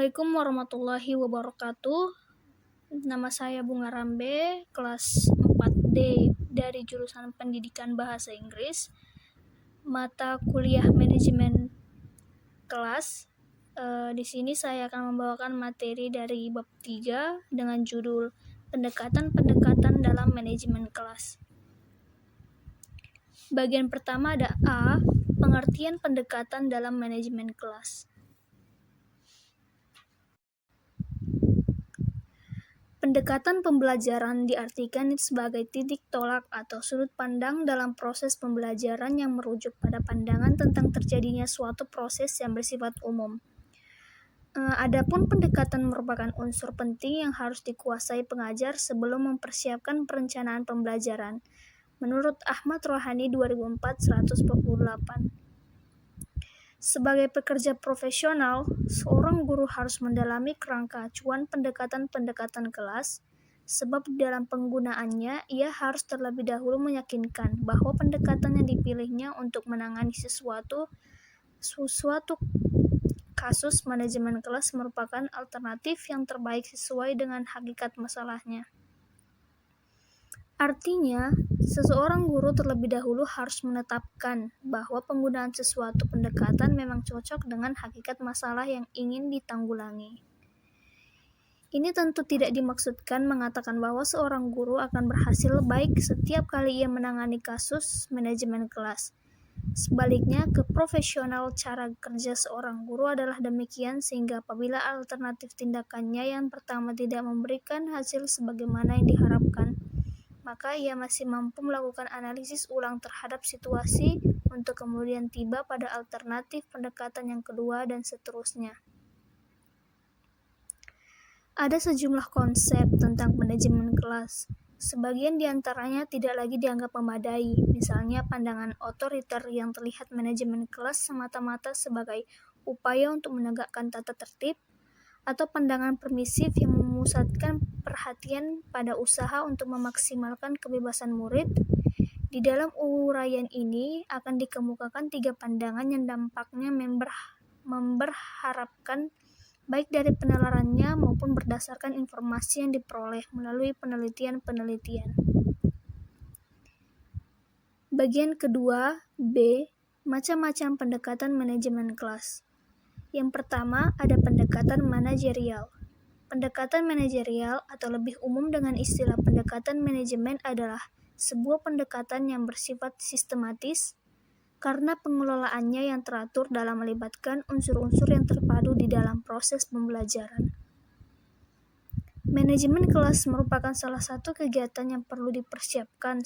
Assalamualaikum warahmatullahi wabarakatuh. Nama saya Bunga Rambe, kelas 4D dari jurusan Pendidikan Bahasa Inggris, mata kuliah manajemen kelas. Di sini saya akan membawakan materi dari bab 3 dengan judul Pendekatan-pendekatan dalam manajemen kelas. Bagian pertama ada A, pengertian pendekatan dalam manajemen kelas. Pendekatan pembelajaran diartikan sebagai titik tolak atau sudut pandang dalam proses pembelajaran yang merujuk pada pandangan tentang terjadinya suatu proses yang bersifat umum. Adapun pendekatan merupakan unsur penting yang harus dikuasai pengajar sebelum mempersiapkan perencanaan pembelajaran. Menurut Ahmad Rohani 2004-148. Sebagai pekerja profesional, seorang guru harus mendalami kerangka acuan pendekatan-pendekatan kelas, sebab dalam penggunaannya ia harus terlebih dahulu meyakinkan bahwa pendekatan yang dipilihnya untuk menangani sesuatu kasus manajemen kelas merupakan alternatif yang terbaik sesuai dengan hakikat masalahnya. Artinya, seseorang guru terlebih dahulu harus menetapkan bahwa penggunaan sesuatu pendekatan memang cocok dengan hakikat masalah yang ingin ditanggulangi. Ini tentu tidak dimaksudkan mengatakan bahwa seorang guru akan berhasil baik setiap kali ia menangani kasus manajemen kelas. Sebaliknya, keprofesional cara kerja seorang guru adalah demikian sehingga apabila alternatif tindakannya yang pertama tidak memberikan hasil sebagaimana yang diharapkan, maka ia masih mampu melakukan analisis ulang terhadap situasi untuk kemudian tiba pada alternatif pendekatan yang kedua dan seterusnya. Ada sejumlah konsep tentang manajemen kelas. Sebagian di antaranya tidak lagi dianggap memadai, misalnya pandangan otoriter yang terlihat manajemen kelas semata-mata sebagai upaya untuk menegakkan tata tertib, atau pandangan permisif yang memusatkan perhatian pada usaha untuk memaksimalkan kebebasan murid. Di dalam uraian ini akan dikemukakan 3 pandangan yang dampaknya memberharapkan baik dari penalarannya maupun berdasarkan informasi yang diperoleh melalui penelitian-penelitian. Bagian kedua, B, macam-macam pendekatan manajemen kelas. Yang pertama, ada pendekatan manajerial. Pendekatan manajerial atau lebih umum dengan istilah pendekatan manajemen adalah sebuah pendekatan yang bersifat sistematis karena pengelolaannya yang teratur dalam melibatkan unsur-unsur yang terpadu di dalam proses pembelajaran. Manajemen kelas merupakan salah satu kegiatan yang perlu dipersiapkan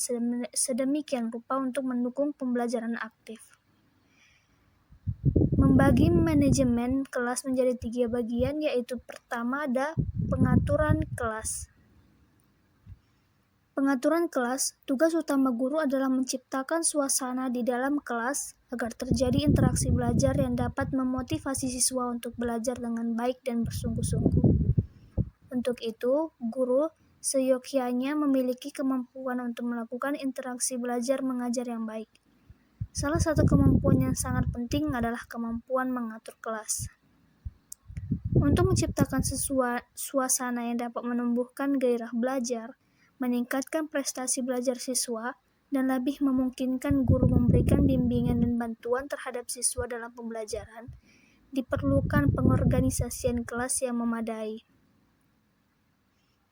sedemikian rupa untuk mendukung pembelajaran aktif. Membagi manajemen kelas menjadi 3 bagian, yaitu pertama ada pengaturan kelas. Pengaturan kelas, tugas utama guru adalah menciptakan suasana di dalam kelas agar terjadi interaksi belajar yang dapat memotivasi siswa untuk belajar dengan baik dan bersungguh-sungguh. Untuk itu, guru seyogyanya memiliki kemampuan untuk melakukan interaksi belajar mengajar yang baik. Salah satu kemampuan yang sangat penting adalah kemampuan mengatur kelas. Untuk menciptakan suasana yang dapat menumbuhkan gairah belajar, meningkatkan prestasi belajar siswa, dan lebih memungkinkan guru memberikan bimbingan dan bantuan terhadap siswa dalam pembelajaran, diperlukan pengorganisasian kelas yang memadai.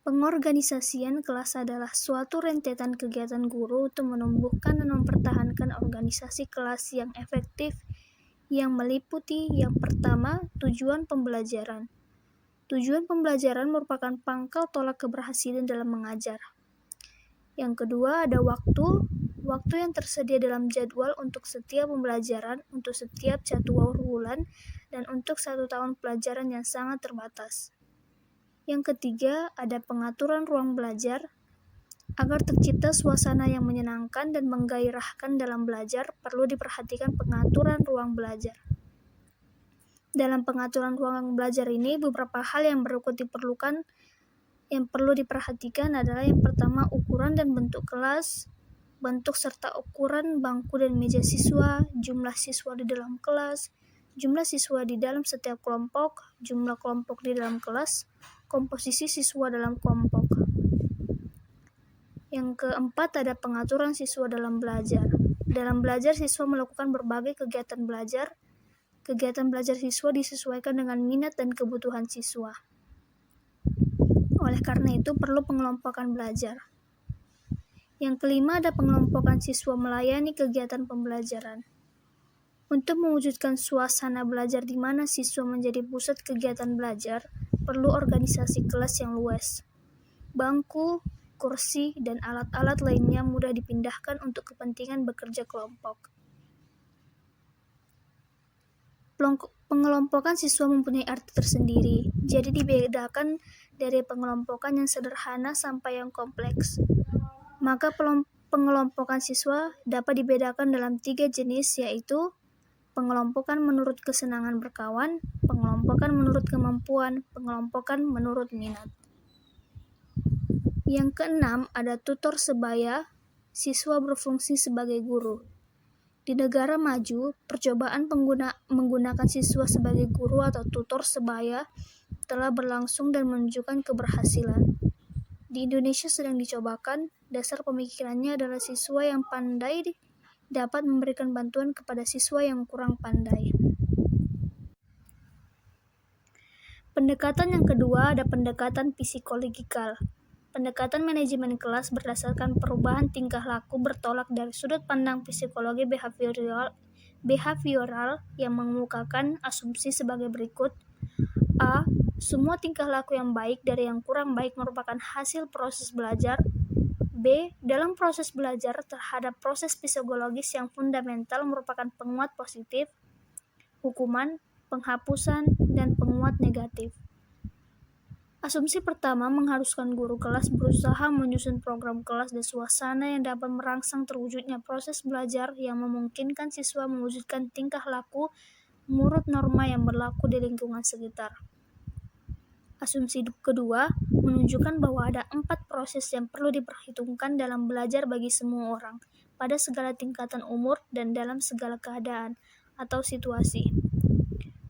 Pengorganisasian kelas adalah suatu rentetan kegiatan guru untuk menumbuhkan dan mempertahankan organisasi kelas yang efektif yang meliputi yang pertama, tujuan pembelajaran. Tujuan pembelajaran merupakan pangkal tolak keberhasilan dalam mengajar. Yang kedua ada waktu yang tersedia dalam jadwal untuk setiap pembelajaran, untuk setiap jadwal bulan, dan untuk 1 tahun pelajaran yang sangat terbatas. Yang ketiga, ada pengaturan ruang belajar. Agar tercipta suasana yang menyenangkan dan menggairahkan dalam belajar, perlu diperhatikan pengaturan ruang belajar. Dalam pengaturan ruang belajar ini, beberapa hal yang berikut yang perlu diperhatikan adalah yang pertama, ukuran dan bentuk kelas, bentuk serta ukuran bangku dan meja siswa, jumlah siswa di dalam kelas, jumlah siswa di dalam setiap kelompok, jumlah kelompok di dalam kelas, komposisi siswa dalam kelompok. Yang keempat, ada pengaturan siswa dalam belajar. Dalam belajar, siswa melakukan berbagai kegiatan belajar. Kegiatan belajar siswa disesuaikan dengan minat dan kebutuhan siswa. Oleh karena itu, perlu pengelompokan belajar. Yang kelima, ada pengelompokan siswa melayani kegiatan pembelajaran. Untuk mewujudkan suasana belajar di mana siswa menjadi pusat kegiatan belajar, perlu organisasi kelas yang luas. Bangku, kursi, dan alat-alat lainnya mudah dipindahkan untuk kepentingan bekerja kelompok. Pengelompokan siswa mempunyai arti tersendiri, jadi dibedakan dari pengelompokan yang sederhana sampai yang kompleks. Maka pengelompokan siswa dapat dibedakan dalam 3 jenis, yaitu pengelompokan menurut kesenangan berkawan, pengelompokan menurut kemampuan, pengelompokan menurut minat. Yang keenam, ada tutor sebaya, siswa berfungsi sebagai guru. Di negara maju, percobaan menggunakan siswa sebagai guru atau tutor sebaya telah berlangsung dan menunjukkan keberhasilan. Di Indonesia sedang dicobakan. Dasar pemikirannya adalah siswa yang pandai dapat memberikan bantuan kepada siswa yang kurang pandai. Pendekatan yang kedua, ada pendekatan psikologikal. Pendekatan manajemen kelas berdasarkan perubahan tingkah laku bertolak dari sudut pandang psikologi behavioral yang mengemukakan asumsi sebagai berikut. A. Semua tingkah laku yang baik dari yang kurang baik merupakan hasil proses belajar. B. Dalam proses belajar terhadap proses psikologis yang fundamental merupakan penguat positif, hukuman, penghapusan, dan penguat negatif. Asumsi pertama mengharuskan guru kelas berusaha menyusun program kelas dan suasana yang dapat merangsang terwujudnya proses belajar yang memungkinkan siswa mewujudkan tingkah laku menurut norma yang berlaku di lingkungan sekitar. Asumsi kedua menunjukkan bahwa ada 4 proses yang perlu diperhitungkan dalam belajar bagi semua orang, pada segala tingkatan umur dan dalam segala keadaan atau situasi.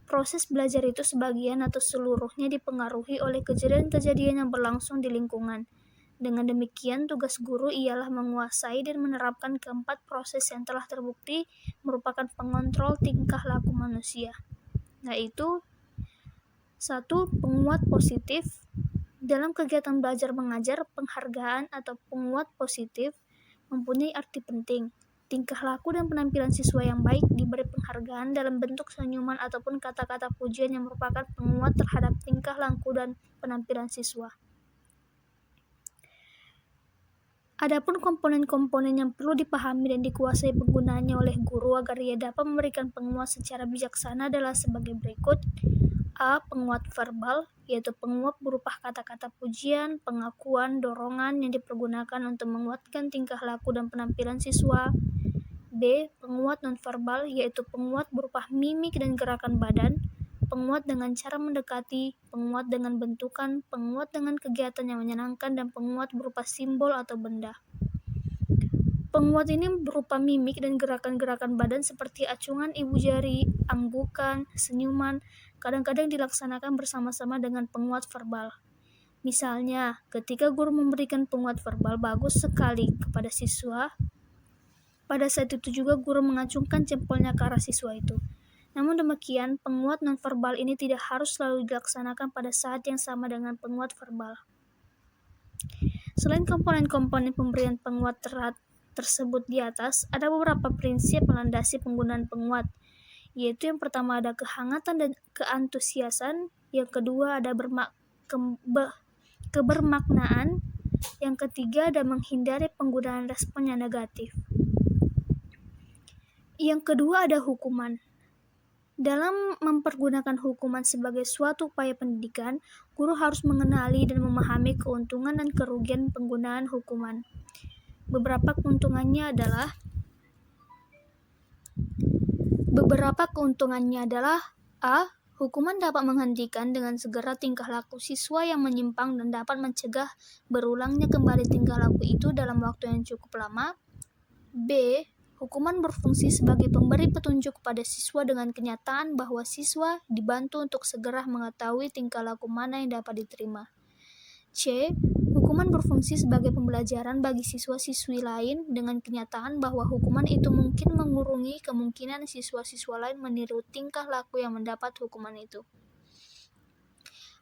Proses belajar itu sebagian atau seluruhnya dipengaruhi oleh kejadian-kejadian yang berlangsung di lingkungan. Dengan demikian, tugas guru ialah menguasai dan menerapkan keempat proses yang telah terbukti merupakan pengontrol tingkah laku manusia, yaitu 1. Penguat positif. Dalam kegiatan belajar mengajar, penghargaan atau penguat positif mempunyai arti penting. Tingkah laku dan penampilan siswa yang baik diberi penghargaan dalam bentuk senyuman ataupun kata-kata pujian yang merupakan penguat terhadap tingkah laku dan penampilan siswa. Adapun komponen-komponen yang perlu dipahami dan dikuasai penggunaannya oleh guru agar ia dapat memberikan penguat secara bijaksana adalah sebagai berikut. A. Penguat verbal, yaitu penguat berupa kata-kata pujian, pengakuan, dorongan yang dipergunakan untuk menguatkan tingkah laku dan penampilan siswa. B. Penguat nonverbal, yaitu penguat berupa mimik dan gerakan badan, penguat dengan cara mendekati, penguat dengan bentukan, penguat dengan kegiatan yang menyenangkan, dan penguat berupa simbol atau benda. Penguat ini berupa mimik dan gerakan-gerakan badan seperti acungan ibu jari, anggukan, senyuman, kadang-kadang dilaksanakan bersama-sama dengan penguat verbal. Misalnya, ketika guru memberikan penguat verbal bagus sekali kepada siswa, pada saat itu juga guru mengacungkan jempolnya ke arah siswa itu. Namun demikian, penguat nonverbal ini tidak harus selalu dilaksanakan pada saat yang sama dengan penguat verbal. Selain komponen-komponen pemberian penguat tersebut di atas, ada beberapa prinsip melandasi penggunaan penguat, yaitu yang pertama ada kehangatan dan keantusiasan, yang kedua ada kebermaknaan, yang ketiga ada menghindari penggunaan respon yang negatif. Yang kedua ada hukuman. Dalam mempergunakan hukuman sebagai suatu upaya pendidikan, guru harus mengenali dan memahami keuntungan dan kerugian penggunaan hukuman. Beberapa keuntungannya adalah A. Hukuman dapat menghentikan dengan segera tingkah laku siswa yang menyimpang dan dapat mencegah berulangnya kembali tingkah laku itu dalam waktu yang cukup lama. B. Hukuman berfungsi sebagai pemberi petunjuk kepada siswa dengan kenyataan bahwa siswa dibantu untuk segera mengetahui tingkah laku mana yang dapat diterima. C. Hukuman berfungsi sebagai pembelajaran bagi siswa-siswi lain dengan kenyataan bahwa hukuman itu mungkin mengurungi kemungkinan siswa-siswa lain meniru tingkah laku yang mendapat hukuman itu.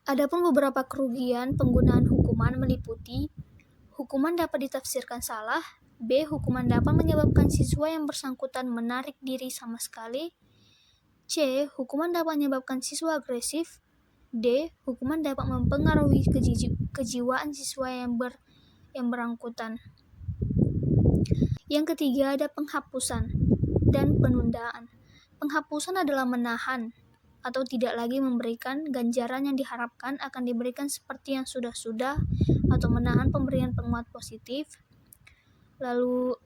Adapun beberapa kerugian penggunaan hukuman meliputi: hukuman dapat ditafsirkan salah. B. Hukuman dapat menyebabkan siswa yang bersangkutan menarik diri sama sekali. C. Hukuman dapat menyebabkan siswa agresif. D. Hukuman dapat mempengaruhi kejiwaan siswa yang berangkutan. Yang ketiga ada penghapusan dan penundaan. Penghapusan adalah menahan atau tidak lagi memberikan ganjaran yang diharapkan akan diberikan seperti yang sudah-sudah, atau menahan pemberian penguat positif. Lalu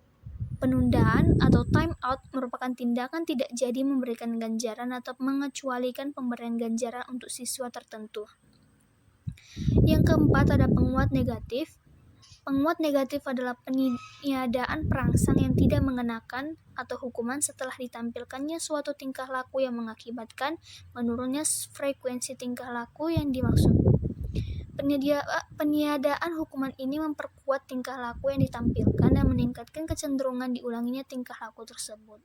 penundaan atau time out merupakan tindakan tidak jadi memberikan ganjaran atau mengecualikan pemberian ganjaran untuk siswa tertentu. Yang keempat ada penguat negatif. Penguat negatif adalah peniadaan perangsang yang tidak mengenakan atau hukuman setelah ditampilkannya suatu tingkah laku yang mengakibatkan menurunnya frekuensi tingkah laku yang dimaksud. Peniadaan hukuman ini memperkuat tingkah laku yang ditampilkan dan meningkatkan kecenderungan diulanginya tingkah laku tersebut.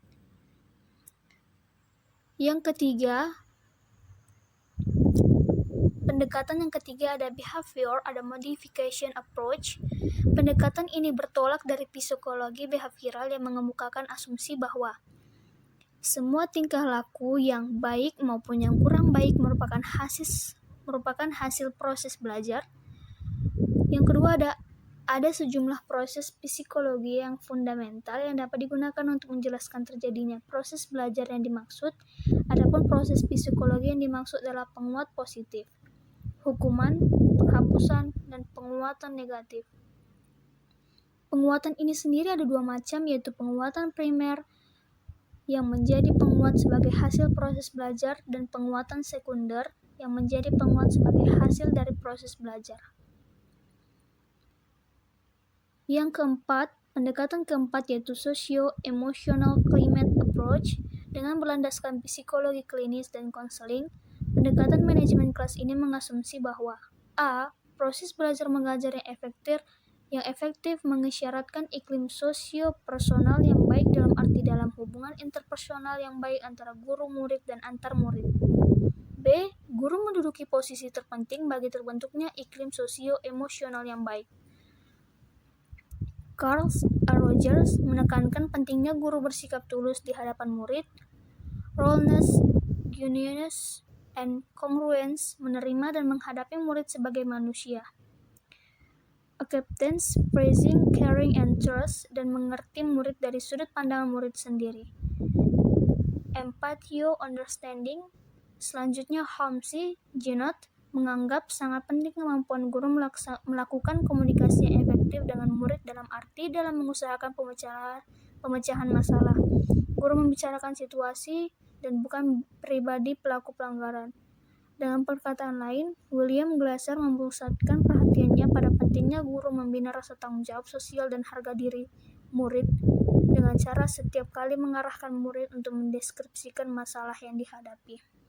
Pendekatan yang ketiga ada behavior, ada modification approach. Pendekatan ini bertolak dari psikologi behavioral yang mengemukakan asumsi bahwa semua tingkah laku yang baik maupun yang kurang baik merupakan hasil proses belajar. Yang kedua ada sejumlah proses psikologi yang fundamental yang dapat digunakan untuk menjelaskan terjadinya proses belajar yang dimaksud. Adapun proses psikologi yang dimaksud adalah penguat positif, hukuman, penghapusan, dan penguatan negatif. Penguatan ini sendiri ada dua macam, yaitu penguatan primer yang menjadi penguat sebagai hasil proses belajar dan penguatan sekunder yang menjadi penguat sebagai hasil dari proses belajar. Pendekatan keempat yaitu socio-emotional climate approach. Dengan berlandaskan psikologi klinis dan konseling, pendekatan manajemen kelas ini mengasumsi bahwa A. Proses belajar mengajar yang efektif mengisyaratkan iklim sosio-personal yang baik dalam hubungan interpersonal yang baik antara guru, murid, dan antar murid. B. Guru menduduki posisi terpenting bagi terbentuknya iklim sosio-emosional yang baik. Carl A. Rogers menekankan pentingnya guru bersikap tulus di hadapan murid. Rollness, genuineness, and congruence, menerima dan menghadapi murid sebagai manusia. Acceptance, praising, caring, and trust, dan mengerti murid dari sudut pandang murid sendiri. Empathio, understanding. Selanjutnya Homsey, Junot, menganggap sangat penting kemampuan guru melakukan komunikasi yang efektif dengan murid dalam mengusahakan pemecahan masalah. Guru membicarakan situasi dan bukan pribadi pelaku pelanggaran. Dengan perkataan lain, William Glasser memusatkan perhatiannya pada pentingnya guru membina rasa tanggung jawab sosial dan harga diri murid dengan cara setiap kali mengarahkan murid untuk mendeskripsikan masalah yang dihadapi.